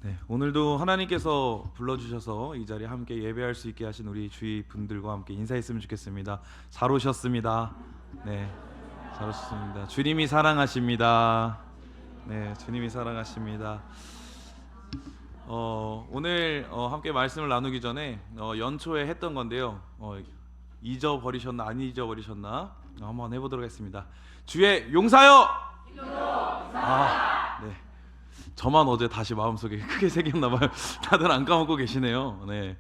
네, 오늘도 하나님께서 불러주셔서 이 자리에 함께 예배할 수 있게 하신 우리 주위 분들과 함께 인사했으면 좋겠습니다. 잘 오셨습니다. 네, 잘 오셨습니다. 주님이 사랑하십니다. 네, 주님이 사랑하십니다. 오늘 함께 말씀을 나누기 전에 연초에 했던 건데요. 잊어버리셨나 안 잊어버리셨나 한번 해보도록 하겠습니다. 주의 용사여. 네. 저만 어제 다시 마음속에 크게 새겼나봐요. 다들 안 까먹고 계시네요. 네.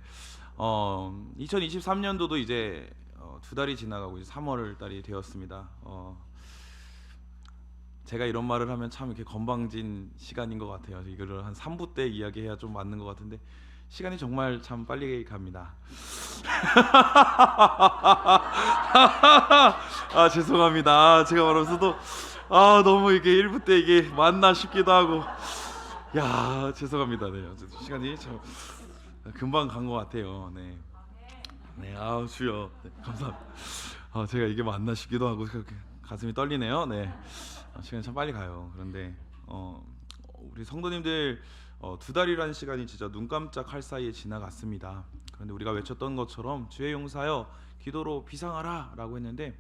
2023년도도 이제 두 달이 지나가고 이제 3월 달이 되었습니다. 제가 이런 말을 하면 참 이렇게 건방진 시간인 것 같아요. 이거를 한 3부 때 이야기해야 좀 맞는 것 같은데 시간이 정말 참 빨리 갑니다. 죄송합니다. 제가 말하면서도 너무 이게 1부 때 이게 맞나 싶기도 하고 죄송합니다. 네, 시간이 참 금방 간 것 같아요. 네, 네, 주여, 네, 감사합니다. 제가 이게 맞나 싶기도 하고 가슴이 떨리네요. 네, 시간이 참 빨리 가요. 그런데 우리 성도님들 두 달이라는 시간이 진짜 눈 깜짝할 사이에 지나갔습니다. 그런데 우리가 외쳤던 것처럼 주의 용사여 기도로 비상하라라고 했는데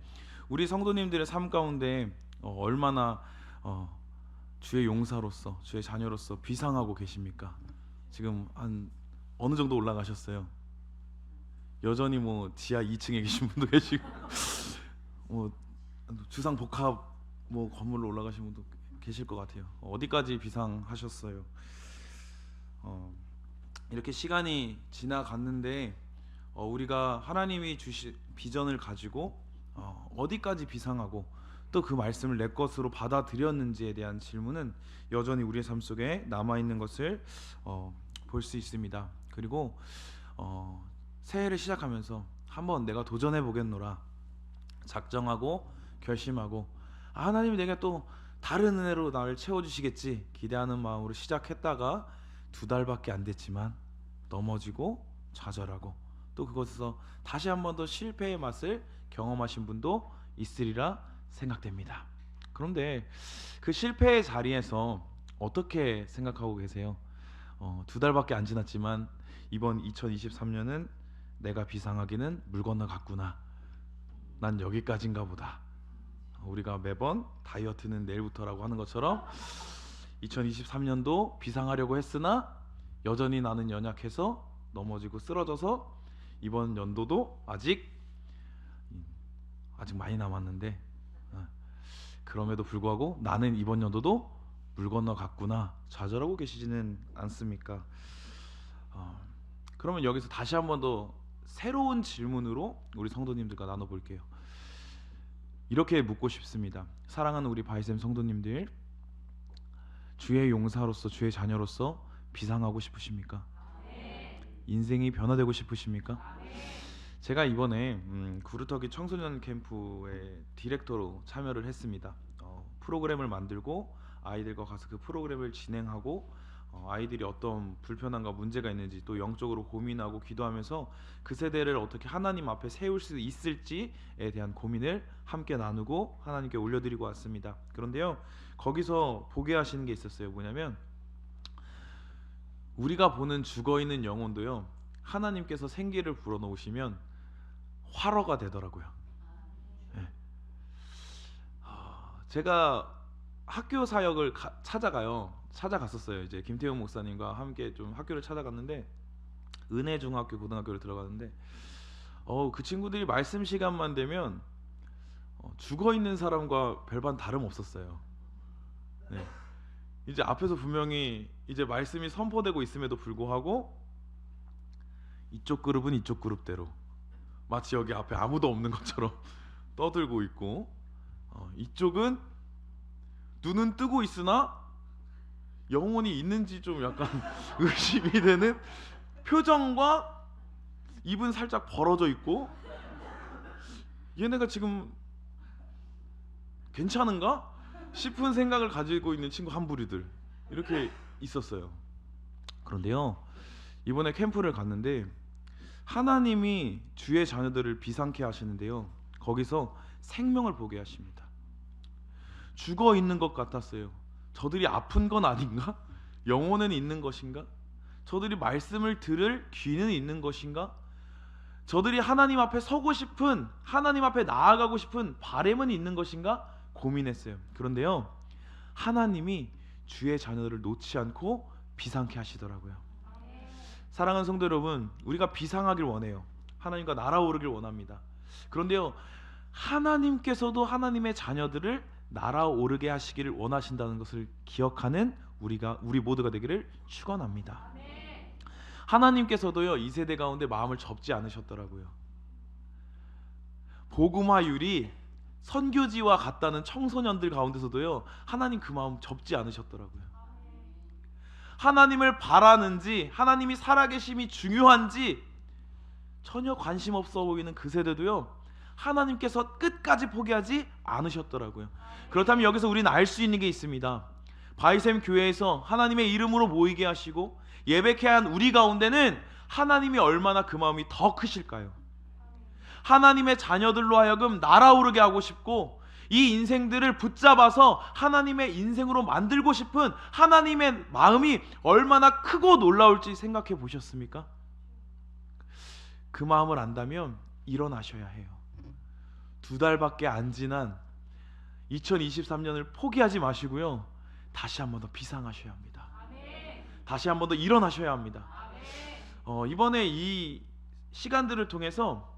우리 성도님들의 삶 가운데 얼마나 주의 용사로서 주의 자녀로서 비상하고 계십니까? 지금 한 어느 정도 올라가셨어요? 여전히 뭐 지하 2층에 계신 분도 계시고 뭐 주상 복합 뭐 건물로 올라가신 분도 계실 것 같아요. 어디까지 비상하셨어요? 이렇게 시간이 지나갔는데 우리가 하나님이 주신 비전을 가지고 어디까지 비상하고 또 그 말씀을 내 것으로 받아들였는지에 대한 질문은 여전히 우리의 삶 속에 남아있는 것을 볼 수 있습니다. 그리고 새해를 시작하면서 한번 내가 도전해 보겠노라 작정하고 결심하고 하나님이 내게 또 다른 은혜로 나를 채워주시겠지 기대하는 마음으로 시작했다가 두 달밖에 안 됐지만 넘어지고 좌절하고 또 그것에서 다시 한 번 더 실패의 맛을 경험하신 분도 있으리라 생각됩니다. 그런데 그 실패의 자리에서 어떻게 생각하고 계세요? 두 달밖에 안 지났지만 이번 2023년은 내가 비상하기는 물 건너갔구나. 난 여기까지인가 보다. 우리가 매번 다이어트는 내일부터라고 하는 것처럼 2023년도 비상하려고 했으나 여전히 나는 연약해서 넘어지고 쓰러져서 이번 연도도 아직 많이 남았는데 그럼에도 불구하고 나는 이번 연도도 물 건너갔구나 좌절하고 계시지는 않습니까? 그러면 여기서 다시 한 번 더 새로운 질문으로 우리 성도님들과 나눠볼게요. 이렇게 묻고 싶습니다. 사랑하는 우리 바이샘 성도님들, 주의 용사로서 주의 자녀로서 비상하고 싶으십니까? 인생이 변화되고 싶으십니까? 제가 이번에 구루터기 청소년 캠프의 디렉터로 참여를 했습니다. 프로그램을 만들고 아이들과 가서 그 프로그램을 진행하고 아이들이 어떤 불편함과 문제가 있는지 또 영적으로 고민하고 기도하면서 그 세대를 어떻게 하나님 앞에 세울 수 있을지에 대한 고민을 함께 나누고 하나님께 올려드리고 왔습니다. 그런데요, 거기서 보게 하시는 게 있었어요. 뭐냐면 우리가 보는 죽어있는 영혼도요, 하나님께서 생기를 불어넣으시면 활어가 되더라고요. 네. 제가 학교 사역을 찾아갔었어요. 이제 김태용 목사님과 함께 좀 학교를 찾아갔는데 은혜중학교 고등학교를 들어갔는데 그 친구들이 말씀 시간만 되면 죽어 있는 사람과 별반 다름 없었어요. 네. 이제 앞에서 분명히 이제 말씀이 선포되고 있음에도 불구하고 이쪽 그룹은 이쪽 그룹대로 마치 여기 앞에 아무도 없는 것처럼 떠들고 있고 이쪽은 눈은 뜨고 있으나 영혼이 있는지 좀 약간 의심이 되는 표정과 입은 살짝 벌어져 있고 얘네가 지금 괜찮은가 싶은 생각을 가지고 있는 친구 한 부리들 이렇게 있었어요. 그런데요, 이번에 캠프를 갔는데 하나님이 주의 자녀들을 비상케 하시는데요, 거기서 생명을 보게 하십니다. 죽어 있는 것 같았어요. 저들이 아픈 건 아닌가? 영혼은 있는 것인가? 저들이 말씀을 들을 귀는 있는 것인가? 저들이 하나님 앞에 서고 싶은, 하나님 앞에 나아가고 싶은 바램은 있는 것인가? 고민했어요. 그런데요, 하나님이 주의 자녀들을 놓지 않고 비상케 하시더라고요. 사랑하는 성도 여러분, 우리가 비상하길 원해요. 하나님과 날아오르길 원합니다. 그런데요, 하나님께서도 하나님의 자녀들을 날아오르게 하시기를 원하신다는 것을 기억하는 우리 모두가 되기를 축원합니다. 하나님께서도요, 이 세대 가운데 마음을 접지 않으셨더라고요. 복음화율이 선교지와 같다는 청소년들 가운데서도요, 하나님 그 마음 접지 않으셨더라고요. 하나님을 바라는지, 하나님이 살아계심이 중요한지 전혀 관심 없어 보이는 그 세대도요, 하나님께서 끝까지 포기하지 않으셨더라고요. 그렇다면 여기서 우리는 알 수 있는 게 있습니다. 바이샘 교회에서 하나님의 이름으로 모이게 하시고 예배케 한 우리 가운데는 하나님이 얼마나 그 마음이 더 크실까요? 하나님의 자녀들로 하여금 날아오르게 하고 싶고, 이 인생들을 붙잡아서 하나님의 인생으로 만들고 싶은 하나님의 마음이 얼마나 크고 놀라울지 생각해 보셨습니까? 그 마음을 안다면 일어나셔야 해요. 2달밖에 안 지난 2023년을 포기하지 마시고요, 다시 한 번 더 비상하셔야 합니다. 다시 한 번 더 일어나셔야 합니다. 이번에 이 시간들을 통해서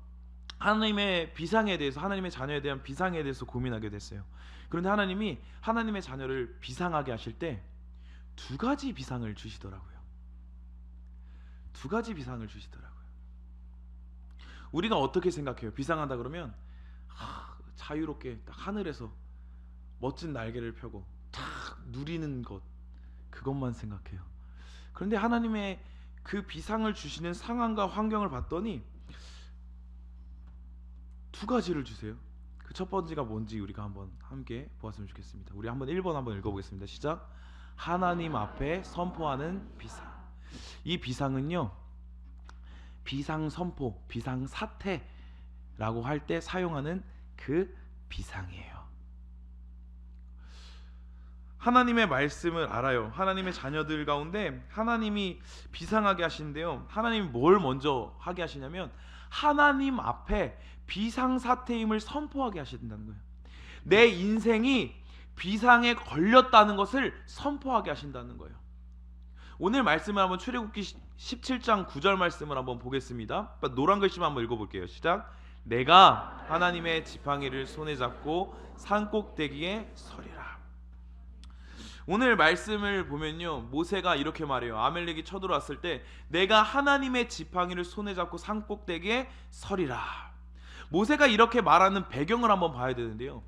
하나님의 비상에 대해서, 하나님의 자녀에 대한 비상에 대해서 고민하게 됐어요. 그런데 하나님이 하나님의 자녀를 비상하게 하실 때 2가지 비상을 주시더라고요. 2가지 비상을 주시더라고요. 우리가 어떻게 생각해요? 비상한다 그러면 자유롭게 딱 하늘에서 멋진 날개를 펴고 탁 누리는 것, 그것만 생각해요. 그런데 하나님의 그 비상을 주시는 상황과 환경을 봤더니 2가지를 주세요. 그 첫 번째가 뭔지 우리가 한번 함께 보았으면 좋겠습니다. 우리 한번 1번 한번 읽어보겠습니다. 시작. 하나님 앞에 선포하는 비상. 이 비상은요, 비상 선포, 비상 사태라고 할 때 사용하는 그 비상이에요. 하나님의 말씀을 알아요. 하나님의 자녀들 가운데 하나님이 비상하게 하시는데요, 하나님이 뭘 먼저 하게 하시냐면 하나님 앞에 비상사태임을 선포하게 하신다는 거예요. 내 인생이 비상에 걸렸다는 것을 선포하게 하신다는 거예요. 오늘 말씀을 한번 출애굽기 17장 9절 말씀을 한번 보겠습니다. 노란 글씨만 한번 읽어볼게요. 시작. 내가 하나님의 지팡이를 손에 잡고 산 꼭대기에 서리라. 오늘 말씀을 보면요, 모세가 이렇게 말해요. 아멜렉이 쳐들어왔을 때 내가 하나님의 지팡이를 손에 잡고 산 꼭대기에 서리라. 모세가 이렇게 말하는 배경을 한번 봐야 되는데요,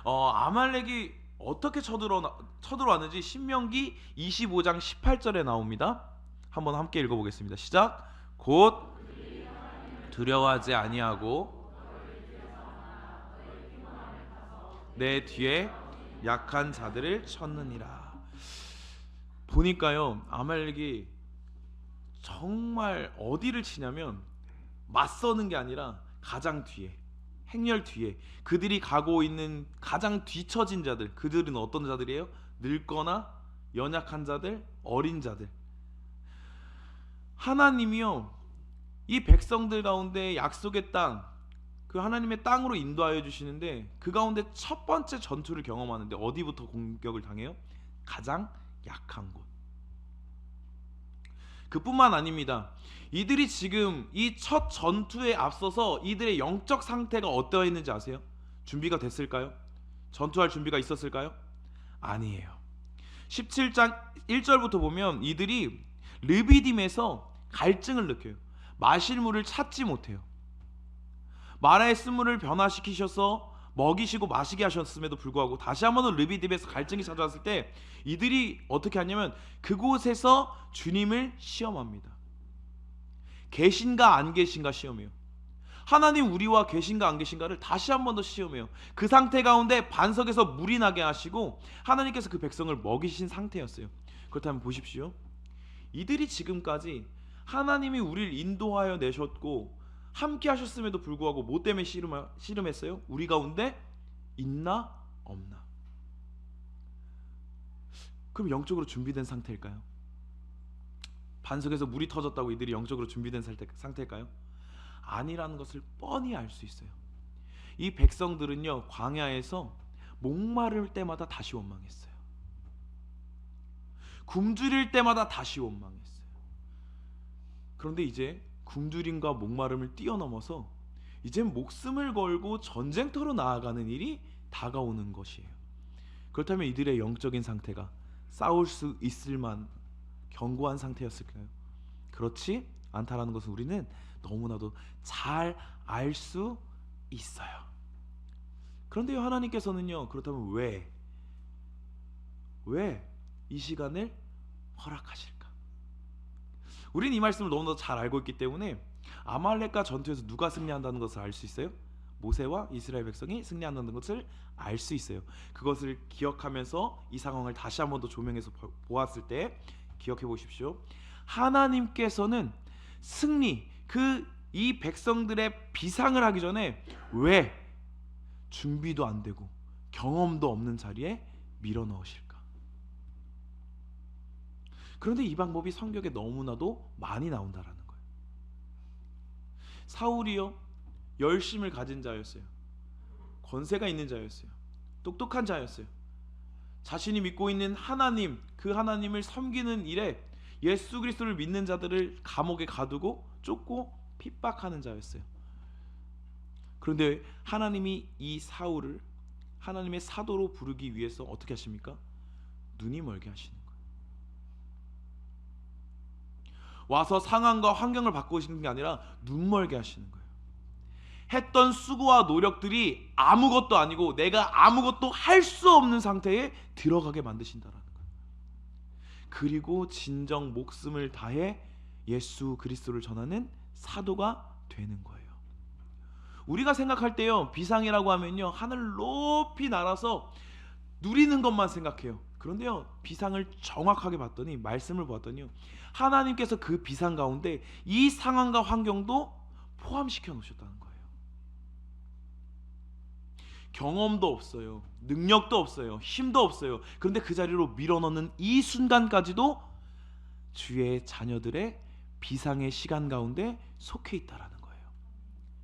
아말렉이 어떻게 쳐들어왔는지 신명기 25장 18절에 나옵니다. 한번 함께 읽어보겠습니다. 시작. 곧 두려워하지 아니하고 내 뒤에 약한 자들을 쳤느니라. 보니까요, 아말렉이 정말 어디를 치냐면 맞서는 게 아니라 가장 뒤에, 행렬 뒤에, 그들이 가고 있는 가장 뒤처진 자들, 그들은 어떤 자들이에요? 늙거나 연약한 자들, 어린 자들. 하나님이요, 이 백성들 가운데 약속의 땅, 그 하나님의 땅으로 인도하여 주시는데 그 가운데 첫 번째 전투를 경험하는데 어디부터 공격을 당해요? 가장 약한 곳. 그뿐만 아닙니다. 이들이 지금 이 첫 전투에 앞서서 이들의 영적 상태가 어떠했는지 아세요? 준비가 됐을까요? 전투할 준비가 있었을까요? 아니에요. 17장 1절부터 보면 이들이 르비딤에서 갈증을 느껴요. 마실 물을 찾지 못해요. 마라의 쓴물을 변화시키셔서 먹이시고 마시게 하셨음에도 불구하고 다시 한번 더 르비딤에서 갈증이 찾아왔을 때 이들이 어떻게 하냐면 그곳에서 주님을 시험합니다. 계신가 안 계신가 시험해요. 하나님 우리와 계신가 안 계신가를 다시 한번 더 시험해요. 그 상태 가운데 반석에서 물이 나게 하시고 하나님께서 그 백성을 먹이신 상태였어요. 그렇다면 보십시오. 이들이 지금까지 하나님이 우리를 인도하여 내셨고 함께 하셨음에도 불구하고 뭐 때문에 씨름했어요? 우리 가운데 있나 없나? 그럼 영적으로 준비된 상태일까요? 반석에서 물이 터졌다고 이들이 영적으로 준비된 상태일까요? 아니라는 것을 뻔히 알 수 있어요. 이 백성들은요, 광야에서 목마를 때마다 다시 원망했어요. 굶주릴 때마다 다시 원망했어요. 그런데 이제 굶주림과 목마름을 뛰어넘어서 이제 목숨을 걸고 전쟁터로 나아가는 일이 다가오는 것이에요. 그렇다면 이들의 영적인 상태가 싸울 수 있을 만 견고한 상태였을까요? 그렇지 않다라는 것을 우리는 너무나도 잘 알 수 있어요. 그런데요, 하나님께서는요, 그렇다면 왜 이 시간을 허락하실까? 우리는 이 말씀을 너무나 잘 알고 있기 때문에 아말렉과 전투에서 누가 승리한다는 것을 알 수 있어요. 모세와 이스라엘 백성이 승리한다는 것을 알 수 있어요. 그것을 기억하면서 이 상황을 다시 한 번 더 조명해서 보았을 때 기억해 보십시오. 하나님께서는 승리, 이 백성들의 비상을 하기 전에 왜 준비도 안 되고 경험도 없는 자리에 밀어 넣으실까? 그런데 이 방법이 성경에 너무나도 많이 나온다라는 거예요. 사울이요, 열심을 가진 자였어요. 권세가 있는 자였어요. 똑똑한 자였어요. 자신이 믿고 있는 하나님, 그 하나님을 섬기는 일에 예수 그리스도를 믿는 자들을 감옥에 가두고 쫓고 핍박하는 자였어요. 그런데 하나님이 이 사울을 하나님의 사도로 부르기 위해서 어떻게 하십니까? 눈이 멀게 하시는 거예요. 와서 상황과 환경을 바꾸시는 게 아니라 눈 멀게 하시는 거예요. 했던 수고와 노력들이 아무것도 아니고 내가 아무것도 할 수 없는 상태에 들어가게 만드신다라는 거예요. 그리고 진정 목숨을 다해 예수 그리스도를 전하는 사도가 되는 거예요. 우리가 생각할 때요, 비상이라고 하면요, 하늘 높이 날아서 누리는 것만 생각해요. 그런데요, 비상을 정확하게 봤더니, 말씀을 보았더니요, 하나님께서 그 비상 가운데 이 상황과 환경도 포함시켜 놓으셨다는 거예요. 경험도 없어요, 능력도 없어요, 힘도 없어요. 그런데 그 자리로 밀어넣는 이 순간까지도 주의 자녀들의 비상의 시간 가운데 속해 있다라는 거예요.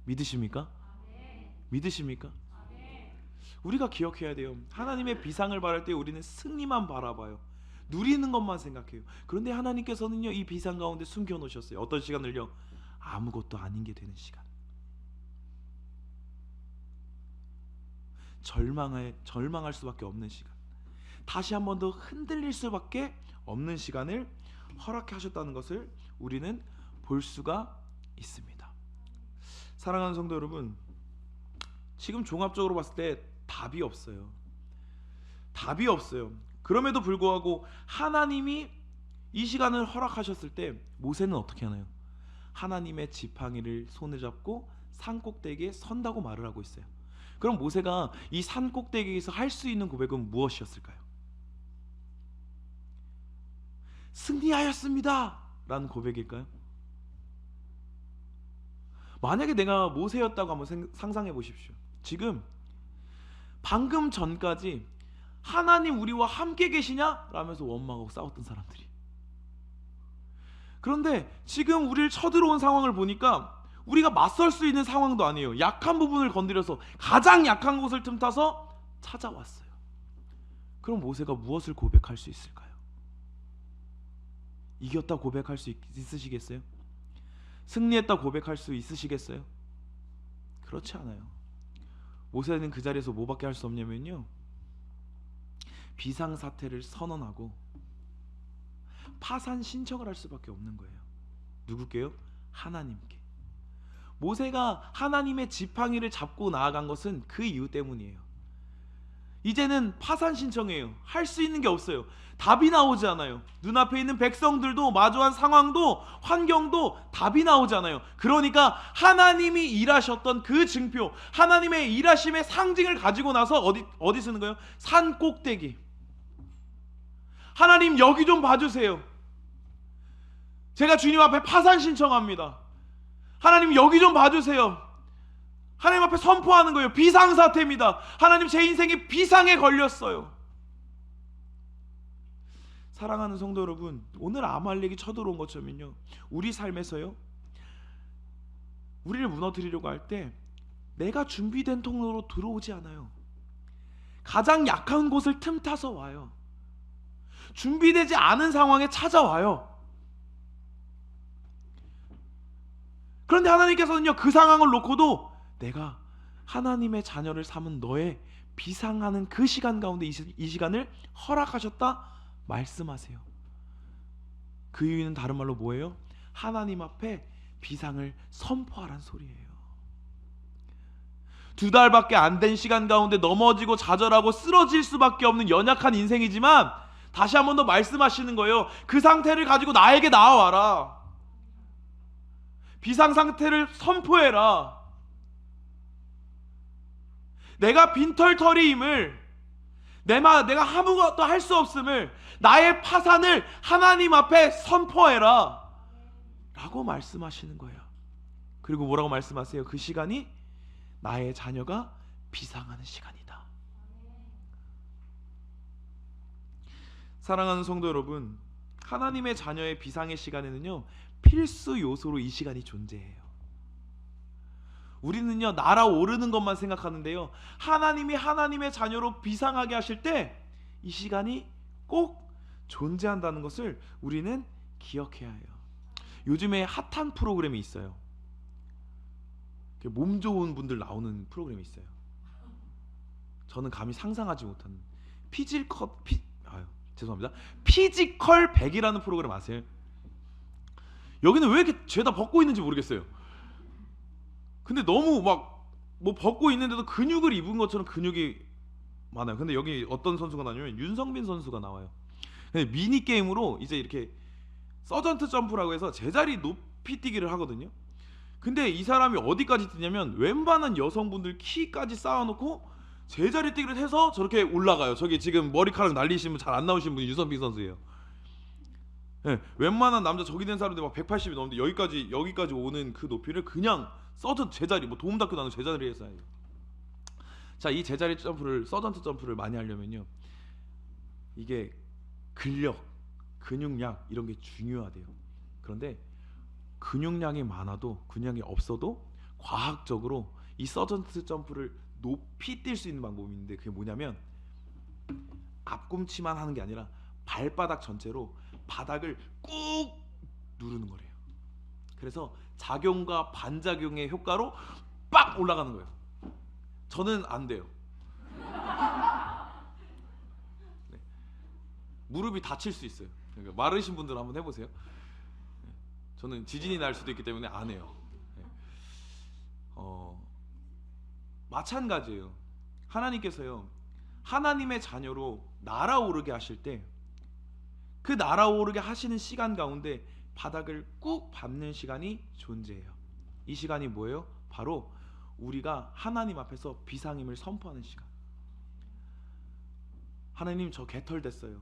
믿으십니까? 믿으십니까? 우리가 기억해야 돼요. 하나님의 비상을 바랄 때 우리는 승리만 바라봐요. 누리는 것만 생각해요. 그런데 하나님께서는요, 이 비상 가운데 숨겨 놓으셨어요. 어떤 시간을요? 아무것도 아닌 게 되는 시간. 절망할 수밖에 없는 시간. 다시 한 번 더 흔들릴 수밖에 없는 시간을 허락해 하셨다는 것을 우리는 볼 수가 있습니다. 사랑하는 성도 여러분, 지금 종합적으로 봤을 때 답이 없어요. 답이 없어요. 그럼에도 불구하고 하나님이 이 시간을 허락하셨을 때 모세는 어떻게 하나요? 하나님의 지팡이를 손에 잡고 산 꼭대기에 선다고 말을 하고 있어요. 그럼 모세가 이 산 꼭대기에서 할 수 있는 고백은 무엇이었을까요? 승리하였습니다 라는 고백일까요? 만약에 내가 모세였다고 한번 상상해 보십시오. 지금 방금 전까지 하나님 우리와 함께 계시냐? 라면서 원망하고 싸웠던 사람들이, 그런데 지금 우리를 쳐들어온 상황을 보니까 우리가 맞설 수 있는 상황도 아니에요. 약한 부분을 건드려서 가장 약한 곳을 틈타서 찾아왔어요. 그럼 모세가 무엇을 고백할 수 있을까요? 이겼다 고백할 수 있으시겠어요? 승리했다 고백할 수 있으시겠어요? 그렇지 않아요. 모세는 그 자리에서 뭐밖에 할 수 없냐면요, 비상사태를 선언하고 파산 신청을 할 수밖에 없는 거예요. 누구께요? 하나님께. 모세가 하나님의 지팡이를 잡고 나아간 것은 그 이유 때문이에요. 이제는 파산 신청이에요. 할 수 있는 게 없어요. 답이 나오지 않아요. 눈앞에 있는 백성들도, 마주한 상황도, 환경도 답이 나오지 않아요. 그러니까 하나님이 일하셨던 그 증표, 하나님의 일하심의 상징을 가지고 나서 어디 쓰는 거예요? 산 꼭대기. 하나님 여기 좀 봐주세요. 제가 주님 앞에 파산 신청합니다. 하나님 여기 좀 봐주세요. 하나님 앞에 선포하는 거예요. 비상사태입니다. 하나님 제 인생이 비상에 걸렸어요. 사랑하는 성도 여러분, 오늘 아말렉이 쳐들어온 것처럼요, 우리 삶에서요, 우리를 무너뜨리려고 할 때 내가 준비된 통로로 들어오지 않아요. 가장 약한 곳을 틈타서 와요. 준비되지 않은 상황에 찾아와요. 그런데 하나님께서는요, 그 상황을 놓고도 내가 하나님의 자녀를 삼은 너의 비상하는 그 시간 가운데 이 시간을 허락하셨다 말씀하세요. 그 이유는 다른 말로 뭐예요? 하나님 앞에 비상을 선포하란 소리예요. 2달밖에 안 된 시간 가운데 넘어지고 좌절하고 쓰러질 수밖에 없는 연약한 인생이지만 다시 한 번 더 말씀하시는 거예요. 그 상태를 가지고 나에게 나와와라. 비상 상태를 선포해라. 내가 빈털터리임을, 내가 아무것도 할 수 없음을, 나의 파산을 하나님 앞에 선포해라 라고 말씀하시는 거예요. 그리고 뭐라고 말씀하세요? 그 시간이 나의 자녀가 비상하는 시간이다. 사랑하는 성도 여러분, 하나님의 자녀의 비상의 시간에는요, 필수 요소로 이 시간이 존재해요. 우리는요, 날아오르는 것만 생각하는데요, 하나님이 하나님의 자녀로 비상하게 하실 때 이 시간이 꼭 존재한다는 것을 우리는 기억해야 해요. 요즘에 핫한 프로그램이 있어요. 몸 좋은 분들 나오는 프로그램이 있어요. 저는 감히 상상하지 못하는 죄송합니다. 피지컬 100이라는 프로그램 아세요? 여기는 왜 이렇게 죄다 벗고 있는지 모르겠어요. 근데 너무 막 뭐 벗고 있는데도 근육을 입은 것처럼 근육이 많아요. 근데 여기 어떤 선수가 나오냐면 윤성빈 선수가 나와요. 근데 미니 게임으로 이제 이렇게 서전트 점프라고 해서 제자리 높이 뛰기를 하거든요. 근데 이 사람이 어디까지 뛰냐면 웬만한 여성분들 키까지 쌓아놓고 제자리 뛰기를 해서 저렇게 올라가요. 저기 지금 머리카락 날리시면 잘 안 나오신 분이 윤성빈 선수예요. 네, 웬만한 남자 저기 된 사람들 막 180이 넘는데 여기까지 오는 그 높이를 그냥 제자리, 뭐 도움닫고 나는 제자리에서 해요. 자, 이 제자리 점프를, 서전트 점프를 많이 하려면요, 이게 근력, 근육량 이런 게 중요하대요. 그런데 근육량이 많아도, 근육량이 없어도 과학적으로 이 서전트 점프를 높이 뛸 수 있는 방법이 있는데, 그게 뭐냐면 앞꿈치만 하는 게 아니라 발바닥 전체로 바닥을 꾹 누르는 거래요. 그래서 작용과 반작용의 효과로 빡 올라가는 거예요. 저는 안 돼요. 네. 무릎이 다칠 수 있어요. 그러니까 마르신 분들 한번 해보세요. 네. 저는 지진이 날 수도 있기 때문에 안 해요. 네. 마찬가지예요. 하나님께서요, 하나님의 자녀로 날아오르게 하실 때 그 날아오르게 하시는 시간 가운데 바닥을 꾹 밟는 시간이 존재해요. 이 시간이 뭐예요? 바로 우리가 하나님 앞에서 비상임을 선포하는 시간. 하나님, 저 개털됐어요.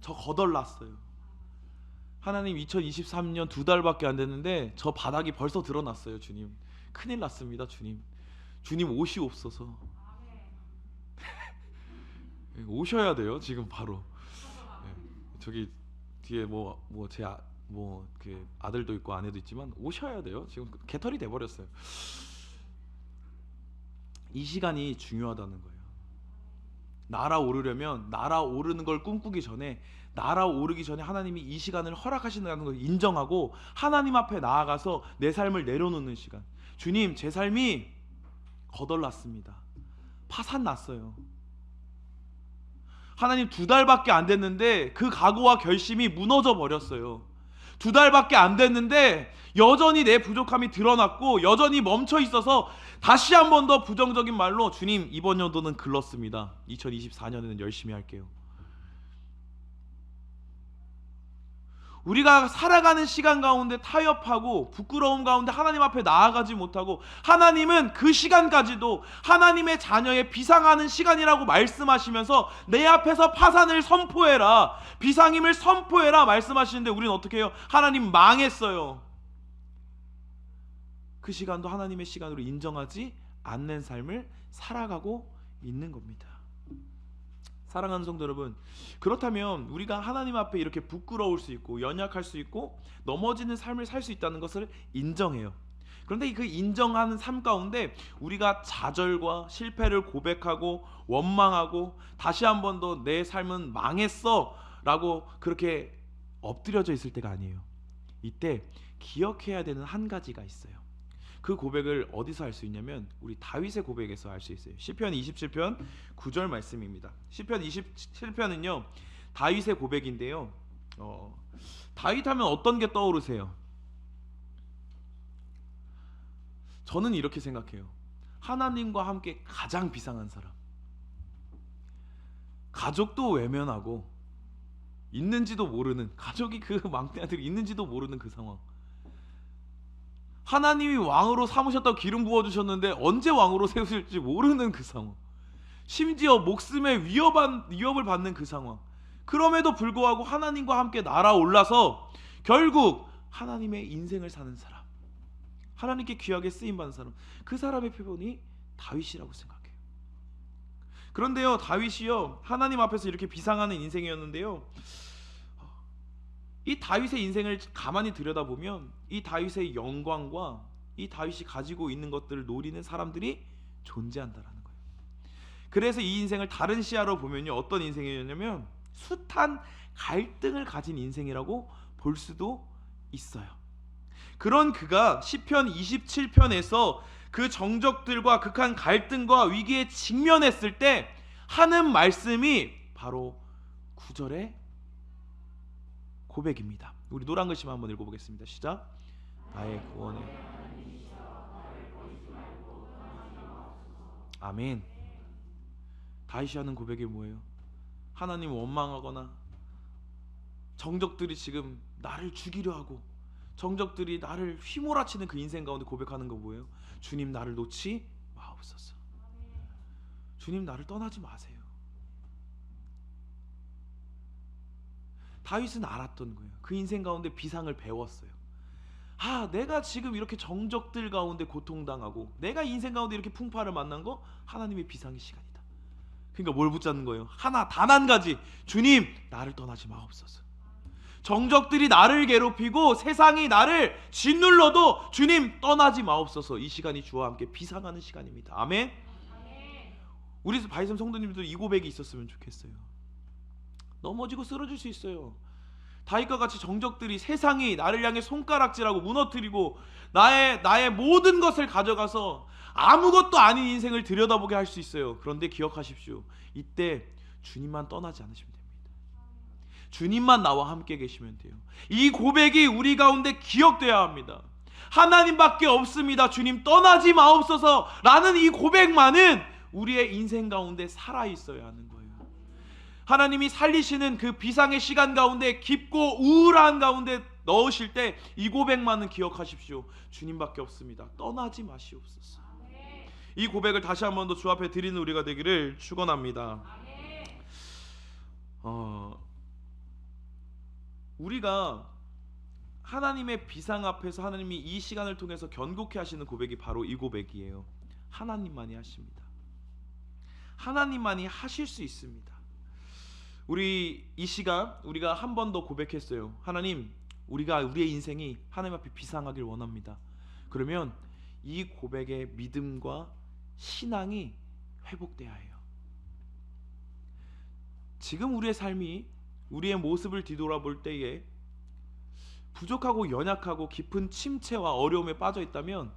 저 거덜났어요. 하나님, 2023년 2달밖에 안 됐는데 저 바닥이 벌써 드러났어요. 주님, 큰일 났습니다. 주님 오시옵소서. 오셔야 돼요. 지금 바로. 저기 뒤에 그 아들도 있고 아내도 있지만 오셔야 돼요. 지금 개털이 돼 버렸어요. 이 시간이 중요하다는 거예요. 날아오르려면, 날아오르는 걸 꿈꾸기 전에, 날아오르기 전에 하나님이 이 시간을 허락하신다는 걸 인정하고 하나님 앞에 나아가서 내 삶을 내려놓는 시간. 주님, 제 삶이 거덜났습니다. 파산 났어요. 하나님, 2달밖에 안 됐는데 그 각오와 결심이 무너져 버렸어요. 2달밖에 안 됐는데 여전히 내 부족함이 드러났고 여전히 멈춰 있어서 다시 한 번 더 부정적인 말로, 주님, 이번 연도는 글렀습니다. 2024년에는 열심히 할게요. 우리가 살아가는 시간 가운데 타협하고 부끄러움 가운데 하나님 앞에 나아가지 못하고, 하나님은 그 시간까지도 하나님의 자녀의 비상하는 시간이라고 말씀하시면서 내 앞에서 파산을 선포해라, 비상임을 선포해라 말씀하시는데 우리는 어떻게 해요? 하나님, 망했어요. 그 시간도 하나님의 시간으로 인정하지 않는 삶을 살아가고 있는 겁니다. 사랑하는 성도 여러분, 그렇다면 우리가 하나님 앞에 이렇게 부끄러울 수 있고 연약할 수 있고 넘어지는 삶을 살 수 있다는 것을 인정해요. 그런데 그 인정하는 삶 가운데 우리가 좌절과 실패를 고백하고 원망하고 다시 한 번 더 내 삶은 망했어 라고 그렇게 엎드려져 있을 때가 아니에요. 이때 기억해야 되는 한 가지가 있어요. 그 고백을 어디서 할 수 있냐면 우리 다윗의 고백에서 할 수 있어요. 시편 27편 9절 말씀입니다. 시편 27편은요 다윗의 고백인데요. 다윗 하면 어떤 게 떠오르세요? 저는 이렇게 생각해요. 하나님과 함께 가장 비상한 사람, 가족도 외면하고 있는지도 모르는, 가족이 그 막내 아들이 있는지도 모르는 그 상황, 하나님이 왕으로 삼으셨다고 기름 부어주셨는데 언제 왕으로 세우실지 모르는 그 상황, 심지어 목숨의 위협을 받는 그 상황, 그럼에도 불구하고 하나님과 함께 날아올라서 결국 하나님의 인생을 사는 사람, 하나님께 귀하게 쓰임받는 사람, 그 사람의 표본이 다윗이라고 생각해요. 그런데요 다윗이요 하나님 앞에서 이렇게 비상하는 인생이었는데요, 이 다윗의 인생을 가만히 들여다보면 이 다윗의 영광과 이 다윗이 가지고 있는 것들을 노리는 사람들이 존재한다라는 거예요. 그래서 이 인생을 다른 시야로 보면요 어떤 인생이었냐면 숱한 갈등을 가진 인생이라고 볼 수도 있어요. 그런 그가 시편 27편에서 그 정적들과 극한 갈등과 위기에 직면했을 때 하는 말씀이 바로 9절의 고백입니다. 우리 노란 글씨 한번 읽어보겠습니다. 시작. 나의 구원에 아멘. 다윗이 하는 고백이 뭐예요? 하나님 원망하거나 정적들이 지금 나를 죽이려 하고 정적들이 나를 휘몰아치는 그 인생 가운데 고백하는 거 뭐예요? 주님 나를 놓지 마옵소서. 주님 나를 떠나지 마세요. 다윗은 알았던 거예요. 그 인생 가운데 비상을 배웠어요. 내가 지금 이렇게 정적들 가운데 고통당하고 내가 인생 가운데 이렇게 풍파를 만난 거 하나님의 비상의 시간이다. 그러니까 뭘 붙잡는 거예요? 단 한 가지, 주님 나를 떠나지 마옵소서. 정적들이 나를 괴롭히고 세상이 나를 짓눌러도 주님 떠나지 마옵소서. 이 시간이 주와 함께 비상하는 시간입니다. 아멘. 우리 바이섬 성도님들도 이 고백이 있었으면 좋겠어요. 넘어지고 쓰러질 수 있어요. 다윗과 같이 정적들이 세상이 나를 향해 손가락질하고 무너뜨리고 나의 모든 것을 가져가서 아무것도 아닌 인생을 들여다보게 할 수 있어요. 그런데 기억하십시오. 이때 주님만 떠나지 않으시면 됩니다. 주님만 나와 함께 계시면 돼요. 이 고백이 우리 가운데 기억돼야 합니다. 하나님밖에 없습니다. 주님 떠나지 마옵소서 라는 이 고백만은 우리의 인생 가운데 살아있어야 하는 거예요. 하나님이 살리시는 그 비상의 시간 가운데 깊고 우울한 가운데 넣으실 때 이 고백만은 기억하십시오. 주님밖에 없습니다. 떠나지 마시옵소서. 이 고백을 다시 한 번 더 주 앞에 드리는 우리가 되기를 축원합니다. 우리가 하나님의 비상 앞에서 하나님이 이 시간을 통해서 견고케 하시는 고백이 바로 이 고백이에요. 하나님만이 하십니다. 하나님만이 하실 수 있습니다. 우리 이 시간 우리가 한 번 더 고백했어요. 하나님, 우리의 인생이 하나님 앞에 비상하길 원합니다. 그러면 이 고백의 믿음과 신앙이 회복돼야 해요. 지금 우리의 삶이 우리의 모습을 뒤돌아볼 때에 부족하고 연약하고 깊은 침체와 어려움에 빠져 있다면,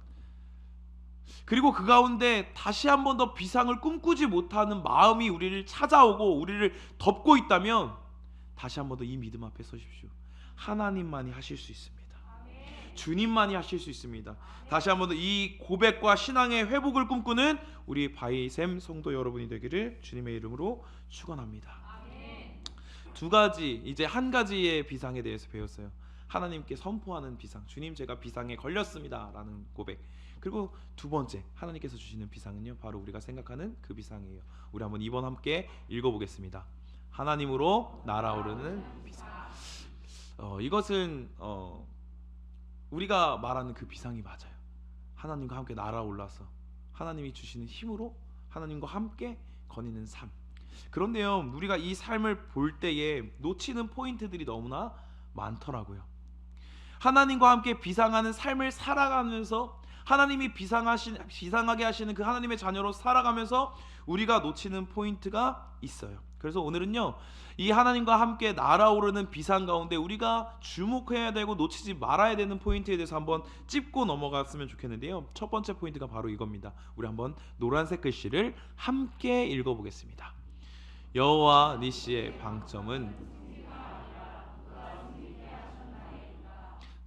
그리고 그 가운데 다시 한 번 더 비상을 꿈꾸지 못하는 마음이 우리를 찾아오고 우리를 덮고 있다면 다시 한 번 더 이 믿음 앞에 서십시오. 하나님만이 하실 수 있습니다. 주님만이 하실 수 있습니다. 다시 한 번 더 이 고백과 신앙의 회복을 꿈꾸는 우리 바이샘 성도 여러분이 되기를 주님의 이름으로 축원합니다. 두 가지, 이제 한 가지의 비상에 대해서 배웠어요. 하나님께 선포하는 비상, 주님 제가 비상에 걸렸습니다 라는 고백. 그리고 두 번째, 하나님께서 주시는 비상은요 바로 우리가 생각하는 그 비상이에요. 우리 한번 2번 함께 읽어보겠습니다. 하나님으로 날아오르는 비상. 이것은 우리가 말하는 그 비상이 맞아요. 하나님과 함께 날아올라서 하나님이 주시는 힘으로 하나님과 함께 거니는 삶. 그런데요, 우리가 이 삶을 볼 때에 놓치는 포인트들이 너무나 많더라고요. 하나님과 함께 비상하는 삶을 살아가면서 하나님이 비상하게 하시는 그 하나님의 자녀로 살아가면서 우리가 놓치는 포인트가 있어요. 그래서 오늘은요, 이 하나님과 함께 날아오르는 비상 가운데 우리가 주목해야 되고 놓치지 말아야 되는 포인트에 대해서 한번 짚고 넘어갔으면 좋겠는데요. 첫 번째 포인트가 바로 이겁니다. 우리 한번 노란색 글씨를 함께 읽어보겠습니다. 여호와 니시의 방점은,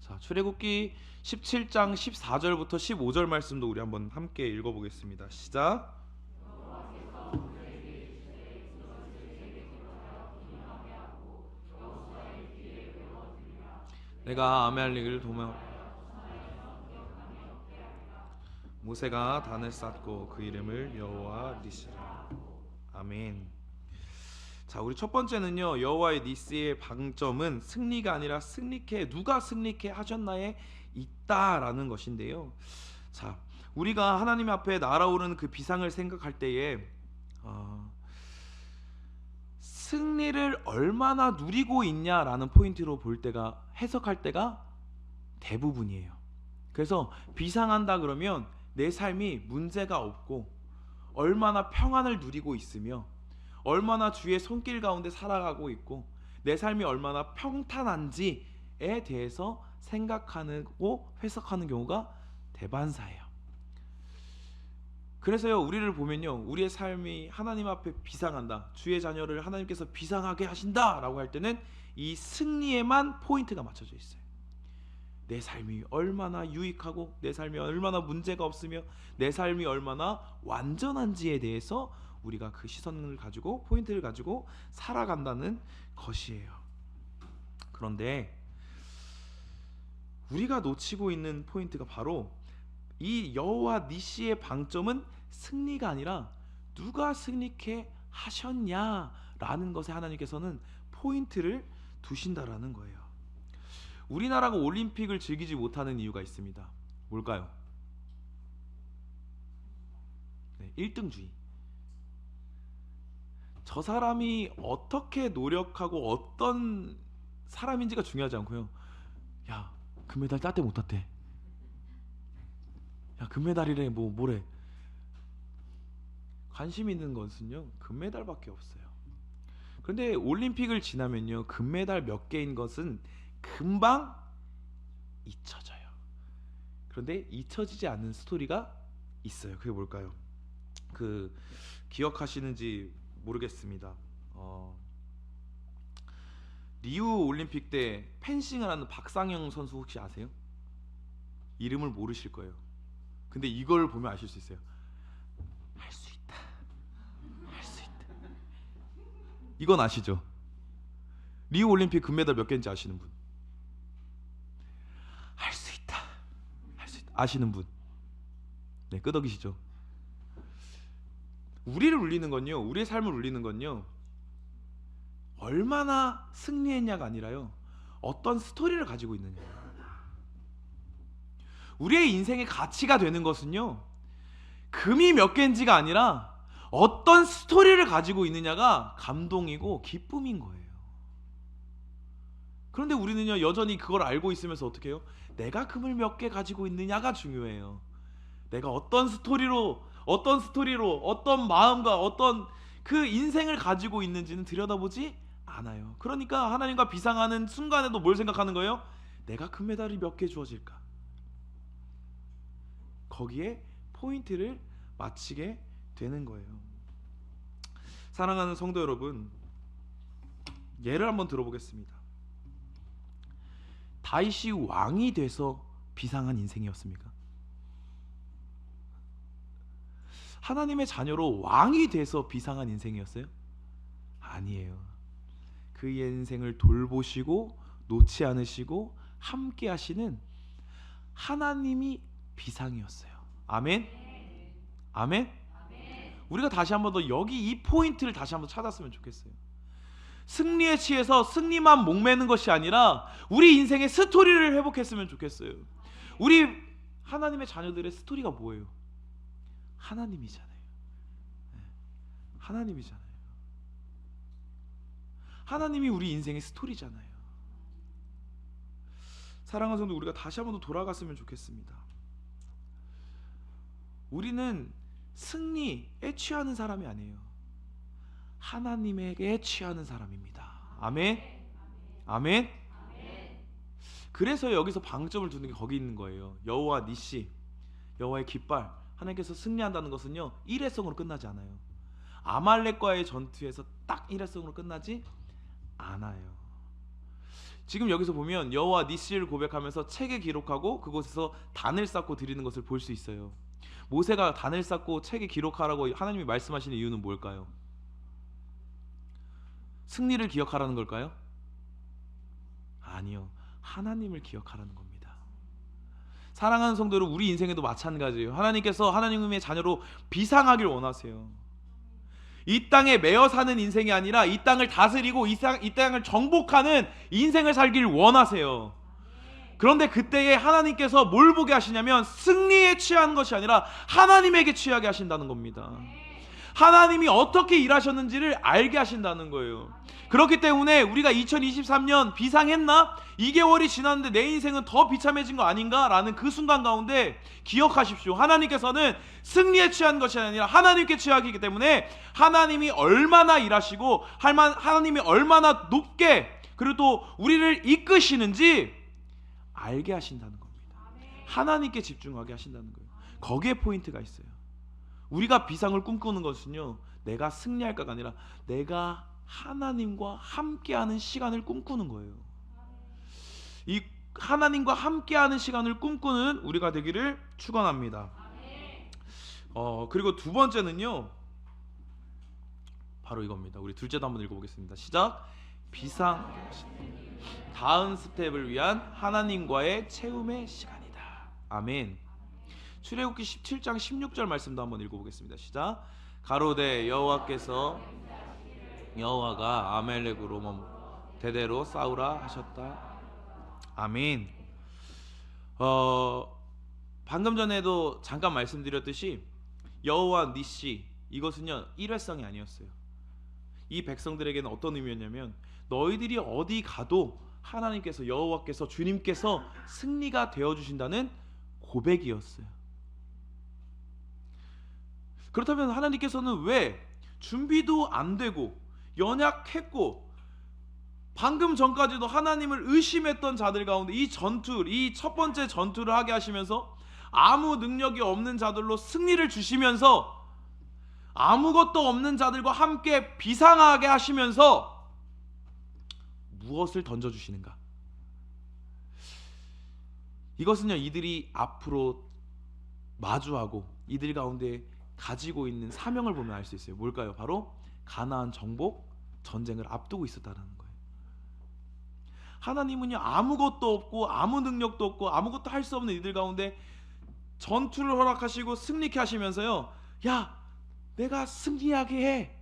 자, 출애굽기 17장 14절부터 15절 말씀도 우리 한번 함께 읽어보겠습니다. 시작. 내가 아말렉을 도며 모세가 단을 쌓고 그 이름을 여호와 니시라. 아멘. 자, 우리 첫 번째는요, 여호와의 니스의 방점은 승리가 아니라 누가 승리케 하셨나에 있다라는 것인데요. 자, 우리가 하나님 앞에 날아오르는 그 비상을 생각할 때에 승리를 얼마나 누리고 있냐라는 포인트로 볼 때가, 해석할 때가 대부분이에요. 그래서 비상한다 그러면 내 삶이 문제가 없고 얼마나 평안을 누리고 있으며 얼마나 주의 손길 가운데 살아가고 있고 내 삶이 얼마나 평탄한지에 대해서 생각하고 해석하는 경우가 대반사예요. 그래서요, 우리를 보면요, 우리의 삶이 하나님 앞에 비상한다, 주의 자녀를 하나님께서 비상하게 하신다 라고 할 때는 이 승리에만 포인트가 맞춰져 있어요. 내 삶이 얼마나 유익하고 내 삶이 얼마나 문제가 없으며 내 삶이 얼마나 완전한지에 대해서 우리가 그 시선을 가지고 포인트를 가지고 살아간다는 것이에요. 그런데 우리가 놓치고 있는 포인트가 바로 이 여호와 니시의 방점은 승리가 아니라 누가 승리케 하셨냐라는 것에 하나님께서는 포인트를 두신다라는 거예요. 우리나라가 올림픽을 즐기지 못하는 이유가 있습니다. 뭘까요? 1등주의. 저 사람이 어떻게 노력하고 어떤 사람인지가 중요하지 않고요, 야, 금메달 땄대 못 땄대, 야, 금메달이래, 뭐래. 관심 있는 것은요, 금메달밖에 없어요. 그런데 올림픽을 지나면요, 금메달 몇 개인 것은 금방 잊혀져요. 그런데 잊혀지지 않는 스토리가 있어요. 그게 뭘까요? 그 기억하시는지 모르겠습니다. 리우 올림픽 때 펜싱을 하는 박상영 선수 혹시 아세요? 이름을 모르실 거예요. 근데 이걸 보면 아실 수 있어요. 할 수 있다, 할 수 있다. 이건 아시죠? 리우 올림픽 금메달 몇 개인지 아시는 분? 할 수 있다, 할 수 있다. 아시는 분? 네, 끄덕이시죠? 우리를 울리는 건요, 우리의 삶을 울리는 건요, 얼마나 승리했냐가 아니라요, 어떤 스토리를 가지고 있느냐. 우리의 인생의 가치가 되는 것은요, 금이 몇 개인지가 아니라 어떤 스토리를 가지고 있느냐가 감동이고 기쁨인 거예요. 그런데 우리는요, 여전히 그걸 알고 있으면서 어떻게 해요? 내가 금을 몇 개 가지고 있느냐가 중요해요. 내가 어떤 스토리로 어떤 마음과 어떤 그 인생을 가지고 있는지는 들여다보지 않아요. 그러니까 하나님과 비상하는 순간에도 뭘 생각하는 거예요? 내가 금메달이 몇 개 주어질까? 거기에 포인트를 맞추게 되는 거예요. 사랑하는 성도 여러분, 예를 한번 들어보겠습니다. 다윗이 왕이 돼서 비상한 인생이었습니까? 하나님의 자녀로 왕이 돼서 비상한 인생이었어요? 아니에요. 그의 인생을 돌보시고 놓지 않으시고 함께 하시는 하나님이 비상이었어요. 아멘? 아멘? 우리가 다시 한번 더 여기 이 포인트를 다시 한번 찾았으면 좋겠어요. 승리에 취해서 승리만 목매는 것이 아니라 우리 인생의 스토리를 회복했으면 좋겠어요. 우리 하나님의 자녀들의 스토리가 뭐예요? 하나님이잖아요. 하나님이잖아요. 하나님이 우리 인생의 스토리잖아요. 사랑하는 성도, 우리가 다시 한번 더 돌아갔으면 좋겠습니다. 우리는 승리에 취하는 사람이 아니에요. 하나님에게 취하는 사람입니다. 아멘. 아멘. 그래서 여기서 방점을 두는 게 거기 있는 거예요. 여호와 니시, 여호와의 깃발, 하나님께서 승리한다는 것은요, 일회성으로 끝나지 않아요. 아말렉과의 전투에서 딱 일회성으로 끝나지 않아요. 지금 여기서 보면 여호와 니시를 고백하면서 책에 기록하고 그곳에서 단을 쌓고 드리는 것을 볼 수 있어요. 모세가 단을 쌓고 책에 기록하라고 하나님이 말씀하시는 이유는 뭘까요? 승리를 기억하라는 걸까요? 아니요, 하나님을 기억하라는 겁니다. 사랑하는 성도 여러분, 우리 인생에도 마찬가지예요. 하나님께서 하나님의 자녀로 비상하길 원하세요. 이 땅에 매여 사는 인생이 아니라 이 땅을 다스리고 이 땅을 정복하는 인생을 살길 원하세요. 그런데 그때에 하나님께서 뭘 보게 하시냐면 승리에 취한 것이 아니라 하나님에게 취하게 하신다는 겁니다. 하나님이 어떻게 일하셨는지를 알게 하신다는 거예요. 그렇기 때문에 우리가 2023년 비상했나? 2개월이 지났는데 내 인생은 더 비참해진 거 아닌가? 라는 그 순간 가운데 기억하십시오. 하나님께서는 승리에 취한 것이 아니라 하나님께 취하기 때문에 하나님이 얼마나 일하시고 하나님이 얼마나 높게 그리고 또 우리를 이끄시는지 알게 하신다는 겁니다. 하나님께 집중하게 하신다는 거예요. 거기에 포인트가 있어요. 우리가 비상을 꿈꾸는 것은요, 내가 승리할까가 아니라 내가 하나님과 함께하는 시간을 꿈꾸는 거예요. 이 하나님과 함께하는 시간을 꿈꾸는 우리가 되기를 축원합니다. 그리고 두 번째는요, 바로 이겁니다. 우리 둘째도 한번 읽어보겠습니다. 시작. 비상, 다음 스텝을 위한 하나님과의 채움의 시간이다. 아멘. 출애굽기 17장 16절 말씀도 한번 읽어보겠습니다. 시작. 가로되 여호와가 아말렉으로 대대로 싸우라 하셨다. 아멘. 방금 전에도 잠깐 말씀드렸듯이 여호와 니시, 이것은요 일회성이 아니었어요. 이 백성들에게는 어떤 의미였냐면 너희들이 어디 가도 하나님께서, 여호와께서, 주님께서 승리가 되어주신다는 고백이었어요. 그렇다면 하나님께서는 왜 준비도 안 되고 연약했고 방금 전까지도 하나님을 의심했던 자들 가운데 이 첫 번째 전투를 하게 하시면서 아무 능력이 없는 자들로 승리를 주시면서 아무것도 없는 자들과 함께 비상하게 하시면서 무엇을 던져주시는가? 이것은요, 이들이 앞으로 마주하고 이들 가운데 가지고 있는 사명을 보면 알 수 있어요. 뭘까요? 바로 가나안 정복 전쟁을 앞두고 있었다는 거예요. 하나님은요, 아무것도 없고 아무 능력도 없고 아무것도 할 수 없는 이들 가운데 전투를 허락하시고 승리케 하시면서요, 야, 내가 승리하게 해.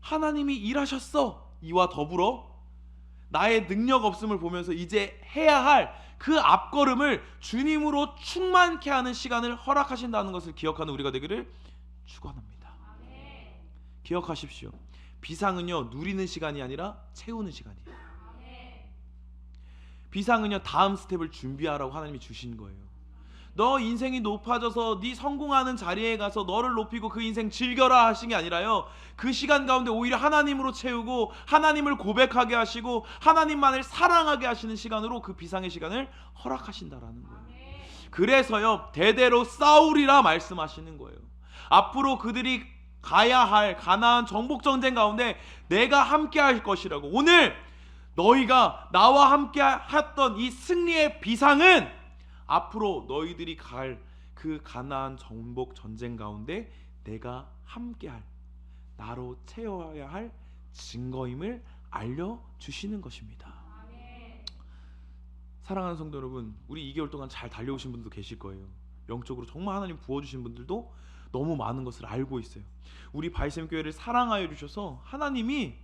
하나님이 일하셨어. 이와 더불어 나의 능력 없음을 보면서 이제 해야 할 그 앞걸음을 주님으로 충만케 하는 시간을 허락하신다는 것을 기억하는 우리가 되기를 축원합니다. 기억하십시오. 비상은요, 누리는 시간이 아니라 채우는 시간이에요. 비상은요, 다음 스텝을 준비하라고 하나님이 주신 거예요. 너 인생이 높아져서 네 성공하는 자리에 가서 너를 높이고 그 인생 즐겨라 하신 게 아니라요, 그 시간 가운데 오히려 하나님으로 채우고 하나님을 고백하게 하시고 하나님만을 사랑하게 하시는 시간으로 그 비상의 시간을 허락하신다라는 거예요. 그래서요, 대대로 싸우리라 말씀하시는 거예요. 앞으로 그들이 가야 할 가나안 정복 전쟁 가운데 내가 함께 할 것이라고. 오늘 너희가 나와 함께 했던 이 승리의 비상은 앞으로 너희들이 갈 그 가나안 정복 전쟁 가운데 내가 함께할, 나로 채워야 할 증거임을 알려주시는 것입니다. 사랑하는 성도 여러분, 우리 2개월 동안 잘 달려오신 분들도 계실 거예요. 영적으로 정말 하나님 부어주신 분들도 너무 많은 것을 알고 있어요. 우리 바이샘교회를 사랑하여 주셔서 하나님이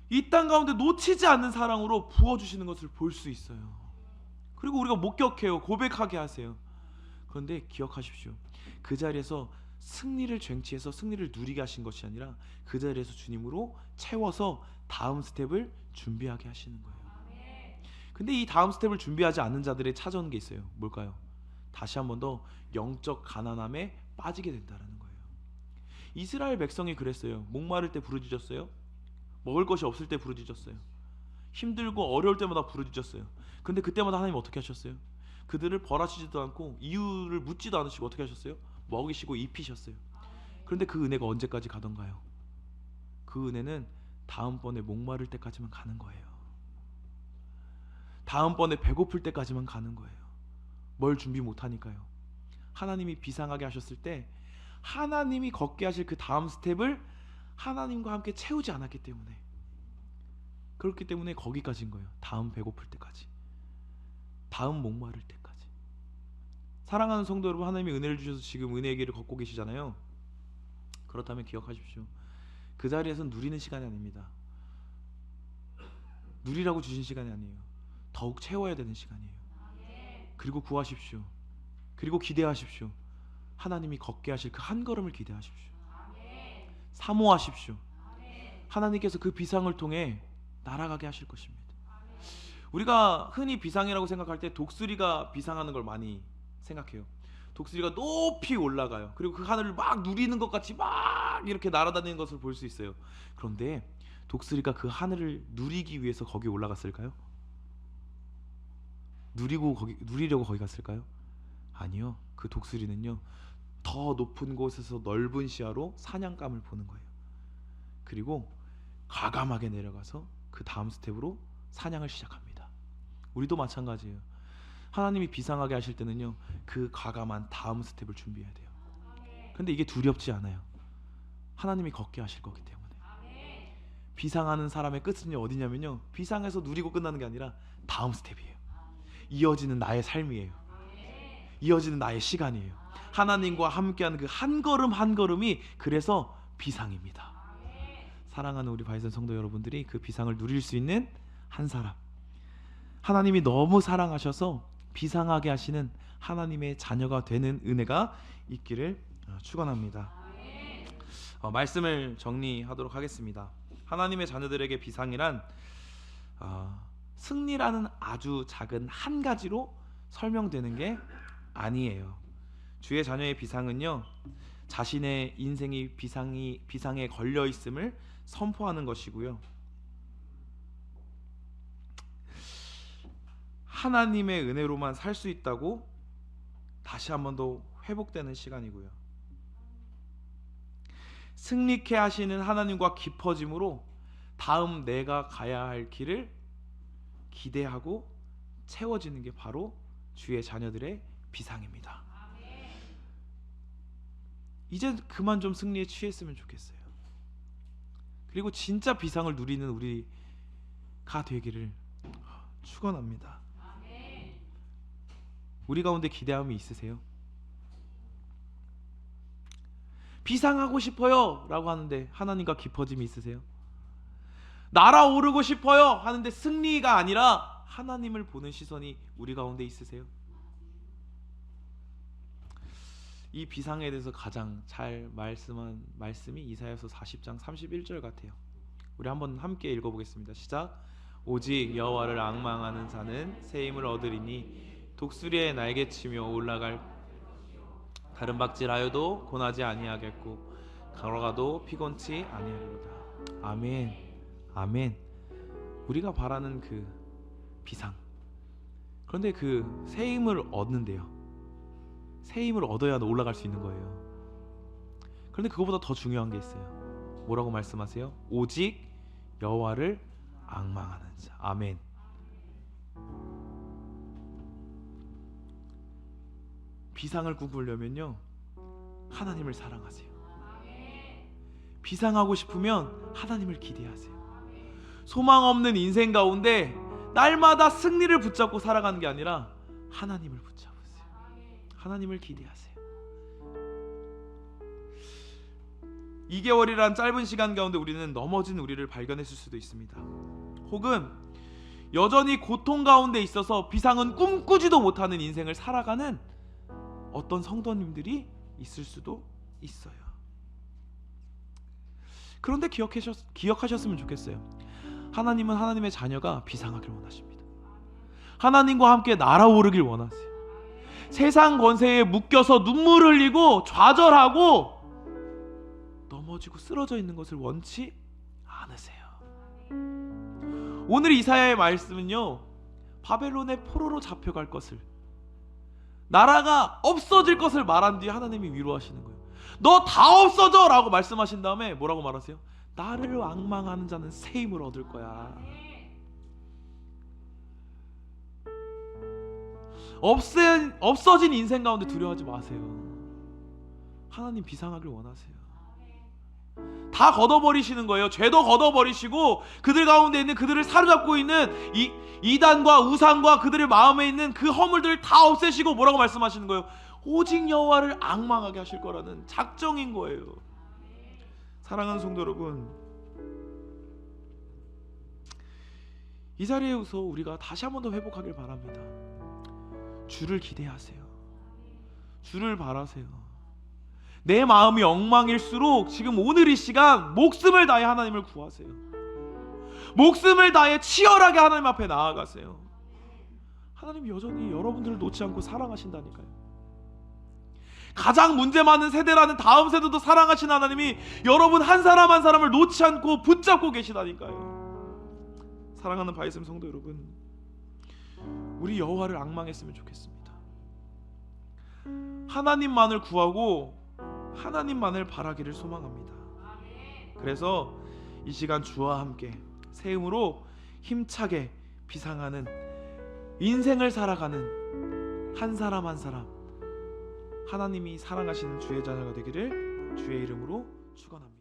이 땅 가운데 놓치지 않는 사랑으로 부어주시는 것을 볼 수 있어요. 그리고 우리가 목격해요. 고백하게 하세요. 그런데 기억하십시오. 그 자리에서 승리를 쟁취해서 승리를 누리게 하신 것이 아니라 그 자리에서 주님으로 채워서 다음 스텝을 준비하게 하시는 거예요. 근데 이 다음 스텝을 준비하지 않는 자들의 찾아오는 게 있어요. 뭘까요? 다시 한 번 더 영적 가난함에 빠지게 된다는 거예요. 이스라엘 백성이 그랬어요. 목마를 때 부르짖었어요. 먹을 것이 없을 때 부르짖었어요. 힘들고 어려울 때마다 부르짖었어요. 근데 그때마다 하나님 어떻게 하셨어요? 그들을 벌하시지도 않고 이유를 묻지도 않으시고 어떻게 하셨어요? 먹이시고 입히셨어요. 그런데 그 은혜가 언제까지 가던가요? 그 은혜는 다음번에 목마를 때까지만 가는 거예요. 다음번에 배고플 때까지만 가는 거예요. 뭘 준비 못하니까요. 하나님이 비상하게 하셨을 때 하나님이 걷게 하실 그 다음 스텝을 하나님과 함께 채우지 않았기 때문에, 그렇기 때문에 거기까지인 거예요. 다음 배고플 때까지, 다음 목마를 때까지. 사랑하는 성도 여러분, 하나님이 은혜를 주셔서 지금 은혜의 길을 걷고 계시잖아요. 그렇다면 기억하십시오. 그 자리에서 누리는 시간이 아닙니다. 누리라고 주신 시간이 아니에요. 더욱 채워야 되는 시간이에요. 그리고 구하십시오. 그리고 기대하십시오. 하나님이 걷게 하실 그 한 걸음을 기대하십시오. 사모하십시오. 하나님께서 그 비상을 통해 날아가게 하실 것입니다. 우리가 흔히 비상이라고 생각할 때 독수리가 비상하는 걸 많이 생각해요. 독수리가 높이 올라가요. 그리고 그 하늘을 막 누리는 것 같이 막 이렇게 날아다니는 것을 볼 수 있어요. 그런데 독수리가 그 하늘을 누리기 위해서 거기 올라갔을까요? 누리려고 거기 갔을까요? 아니요. 그 독수리는요, 더 높은 곳에서 넓은 시야로 사냥감을 보는 거예요. 그리고 과감하게 내려가서 그 다음 스텝으로 사냥을 시작합니다. 우리도 마찬가지예요. 하나님이 비상하게 하실 때는요, 그 과감한 다음 스텝을 준비해야 돼요. 근데 이게 두렵지 않아요. 하나님이 걷게 하실 거기 때문에. 비상하는 사람의 끝은요 어디냐면요, 비상해서 누리고 끝나는 게 아니라 다음 스텝이에요. 이어지는 나의 삶이에요. 이어지는 나의 시간이에요. 하나님과 함께하는 그 한 걸음 한 걸음이 그래서 비상입니다. 사랑하는 우리 바이슨 성도 여러분들이 그 비상을 누릴 수 있는 한 사람, 하나님이 너무 사랑하셔서 비상하게 하시는 하나님의 자녀가 되는 은혜가 있기를 축원합니다. 말씀을 정리하도록 하겠습니다. 하나님의 자녀들에게 비상이란 승리라는 아주 작은 한 가지로 설명되는 게 아니에요. 주의 자녀의 비상은요, 자신의 인생이 비상에 걸려 있음을 선포하는 것이고요, 하나님의 은혜로만 살 수 있다고 다시 한 번 더 회복되는 시간이고요, 승리케 하시는 하나님과 깊어짐으로 다음 내가 가야 할 길을 기대하고 채워지는 게 바로 주의 자녀들의 비상입니다. 이제 그만 좀 승리에 취했으면 좋겠어요. 그리고 진짜 비상을 누리는 우리가 되기를 축원합니다. 우리 가운데 기대함이 있으세요? 비상하고 싶어요 라고 하는데 하나님과 깊어짐이 있으세요? 날아오르고 싶어요 하는데 승리가 아니라 하나님을 보는 시선이 우리 가운데 있으세요? 이 비상에 대해서 가장 잘 말씀한 말씀이 이사야서 40장 31절 같아요. 우리 한번 함께 읽어보겠습니다. 시작. 오직 여호와를 앙망하는 자는 새 힘을 얻으리니 독수리의 날개치며 올라갈 다른 박질하여도 고나지 아니하겠고 걸어가도 피곤치 아니하리로다. 아멘. 아멘. 우리가 바라는 그 비상, 그런데 그 새 힘을 얻는데요, 새 힘을 얻어야 올라갈 수 있는 거예요. 그런데 그거보다 더 중요한 게 있어요. 뭐라고 말씀하세요? 오직 여호와를 앙망하는 자. 아멘. 비상을 꿈꾸려면요, 하나님을 사랑하세요. 비상하고 싶으면 하나님을 기대하세요. 소망 없는 인생 가운데 날마다 승리를 붙잡고 살아가는 게 아니라 하나님을 붙잡으세요. 하나님을 기대하세요. 2개월이란 짧은 시간 가운데 우리는 넘어진 우리를 발견했을 수도 있습니다. 혹은 여전히 고통 가운데 있어서 비상은 꿈꾸지도 못하는 인생을 살아가는 어떤 성도님들이 있을 수도 있어요. 그런데 기억하셨으면 좋겠어요. 하나님은 하나님의 자녀가 비상하길 원하십니다. 하나님과 함께 날아오르길 원하세요. 세상 권세에 묶여서 눈물 흘리고 좌절하고 넘어지고 쓰러져 있는 것을 원치 않으세요. 오늘 이사야의 말씀은요, 바벨론의 포로로 잡혀갈 것을, 나라가 없어질 것을 말한 뒤에 하나님이 위로하시는 거예요. 너 다 없어져! 라고 말씀하신 다음에 뭐라고 말하세요? 나를 앙망하는 자는 새 힘을 얻을 거야. 없어진 인생 가운데 두려워하지 마세요. 하나님 비상하길 원하세요. 다 걷어버리시는 거예요. 죄도 걷어버리시고 그들 가운데 있는, 그들을 사로잡고 있는 이단과 우상과 그들의 마음에 있는 그 허물들을 다 없애시고 뭐라고 말씀하시는 거예요? 오직 여호와를 앙망하게 하실 거라는 작정인 거예요. 사랑하는 성도 여러분, 이 자리에서 우리가 다시 한 번 더 회복하길 바랍니다. 주를 기대하세요. 주를 바라세요. 내 마음이 엉망일수록 지금 오늘 이 시간 목숨을 다해 하나님을 구하세요. 목숨을 다해 치열하게 하나님 앞에 나아가세요. 하나님 여전히 여러분들을 놓지 않고 사랑하신다니까요. 가장 문제 많은 세대라는 다음 세대도 사랑하신 하나님이 여러분 한 사람 한 사람을 놓지 않고 붙잡고 계시다니까요. 사랑하는 바이샘 성도 여러분, 우리 여호와를 앙망했으면 좋겠습니다. 하나님만을 구하고 하나님만을 바라기를 소망합니다. 그래서 이 시간 주와 함께 새 힘으로 힘차게 비상하는 인생을 살아가는 한 사람 한 사람, 하나님이 사랑하시는 주의 자녀가 되기를 주의 이름으로 축원합니다.